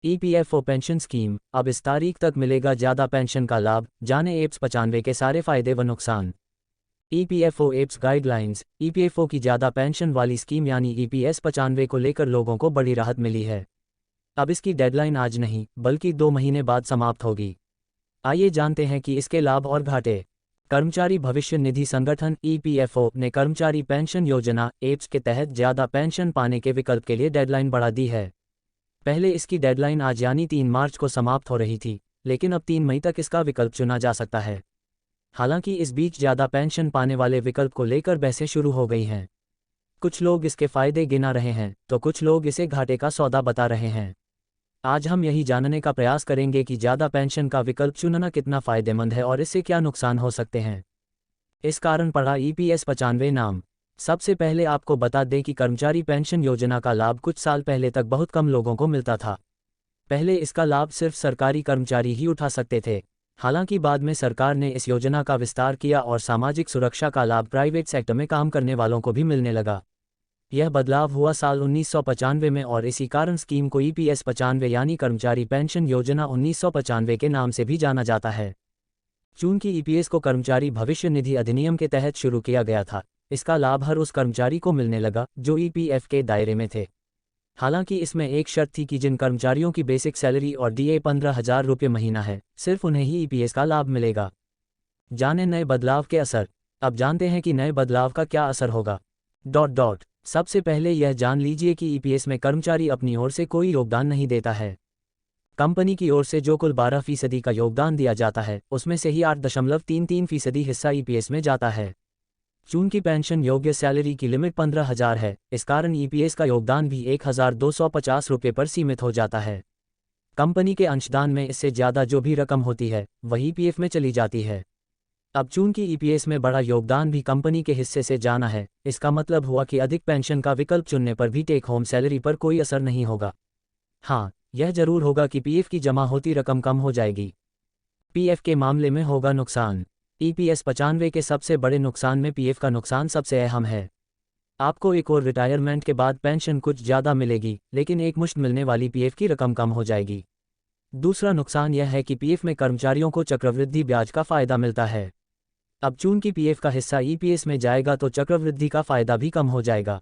EPFO pension scheme, अब इस तारीख तक मिलेगा ज़्यादा पेंशन का लाभ। जाने एप्स 95 के सारे फायदे व नुकसान। EPFO apps guidelines. ईपीएफओ की ज़्यादा पेंशन वाली स्कीम यानी ईपीएस 95 को लेकर लोगों को बड़ी राहत मिली है। अब इसकी डेडलाइन आज नहीं बल्कि 2 महीने बाद समाप्त होगी। आइए जानते हैं कि इसके लाभ और घाटे। कर्मचारी भविष्य निधि संगठन ईपीएफओ ने कर्मचारी पेंशन योजना एप्स के तहत ज़्यादा पेंशन पाने के विकल्प के लिए डेडलाइन बढ़ा दी है। पहले इसकी डेडलाइन आज यानी 3 मार्च को समाप्त हो रही थी, लेकिन अब 3 मई तक इसका विकल्प चुना जा सकता है। हालांकि इस बीच ज़्यादा पेंशन पाने वाले विकल्प को लेकर बहसें शुरू हो गई हैं। कुछ लोग इसके फायदे गिना रहे हैं तो कुछ लोग इसे घाटे का सौदा बता रहे हैं। आज हम यही जानने का प्रयास करेंगे कि ज़्यादा पेंशन का विकल्प चुनना कितना फ़ायदेमंद है और इससे क्या नुकसान हो सकते हैं। इस कारण पड़ा ईपीएस 95 नाम। सबसे पहले आपको बता दें कि कर्मचारी पेंशन योजना का लाभ कुछ साल पहले तक बहुत कम लोगों को मिलता था। पहले इसका लाभ सिर्फ सरकारी कर्मचारी ही उठा सकते थे। हालांकि बाद में सरकार ने इस योजना का विस्तार किया और सामाजिक सुरक्षा का लाभ प्राइवेट सेक्टर में काम करने वालों को भी मिलने लगा। यह बदलाव हुआ साल 1995 में और इसी कारण स्कीम को ईपीएस 95 यानी कर्मचारी पेंशन योजना 1995 के नाम से भी जाना जाता है। चूंकि ईपीएस को कर्मचारी भविष्य निधि अधिनियम के तहत शुरू किया गया था, इसका लाभ हर उस कर्मचारी को मिलने लगा जो ईपीएफ के दायरे में थे। हालांकि इसमें एक शर्त थी कि जिन कर्मचारियों की बेसिक सैलरी और डीए 15,000 रुपये महीना है, सिर्फ उन्हें ही ईपीएस का लाभ मिलेगा। जाने नए बदलाव के असर। अब जानते हैं कि नए बदलाव का क्या असर होगा। सबसे पहले यह जान लीजिए कि ईपीएस में कर्मचारी अपनी ओर से कोई योगदान नहीं देता है। कंपनी की ओर से जो कुल 12% का योगदान दिया जाता है, उसमें से ही 8.33% हिस्सा ईपीएस में जाता है। चूंकि पेंशन योग्य सैलरी की लिमिट 15,000 है, इस कारण ईपीएस का योगदान भी 1,250 रुपये पर सीमित हो जाता है। कंपनी के अंशदान में इससे ज़्यादा जो भी रकम होती है वही ईपीएफ में चली जाती है। अब चूंकि ईपीएस में बड़ा योगदान भी कंपनी के हिस्से से जाना है, इसका मतलब हुआ कि अधिक पेंशन का विकल्प चुनने पर भी टेक होम सैलरी पर कोई असर नहीं होगा। हाँ, यह जरूर होगा कि पीएफ की जमा होती रकम कम हो जाएगी। पीएफ के मामले में होगा नुकसान। ईपीएस 95 के सबसे बड़े नुकसान में पीएफ का नुकसान सबसे अहम है। आपको एक और रिटायरमेंट के बाद पेंशन कुछ ज़्यादा मिलेगी, लेकिन एक मुश्त मिलने वाली पीएफ की रकम कम हो जाएगी। दूसरा नुकसान यह है कि पीएफ में कर्मचारियों को चक्रवृद्धि ब्याज का फ़ायदा मिलता है। अब चूंकि पीएफ का हिस्सा ईपीएस में जाएगा तो चक्रवृद्धि का फ़ायदा भी कम हो जाएगा।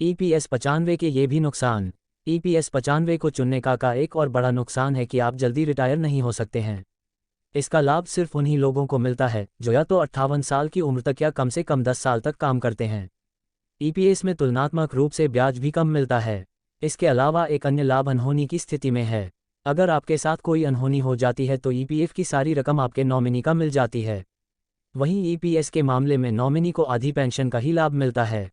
ईपीएस 95 के ये भी नुकसान। ईपीएस 95 को चुनने का एक और बड़ा नुकसान है कि आप जल्दी रिटायर नहीं हो सकते हैं। इसका लाभ सिर्फ उन्हीं लोगों को मिलता है जो या तो 58 साल की उम्र तक या कम से कम 10 साल तक काम करते हैं। ईपीएस में तुलनात्मक रूप से ब्याज भी कम मिलता है। इसके अलावा एक अन्य लाभ अनहोनी की स्थिति में है। अगर आपके साथ कोई अनहोनी हो जाती है तो ईपीएफ की सारी रकम आपके नॉमिनी का मिल जाती है। वहीं ईपीएस के मामले में नॉमिनी को आधी पेंशन का ही लाभ मिलता है।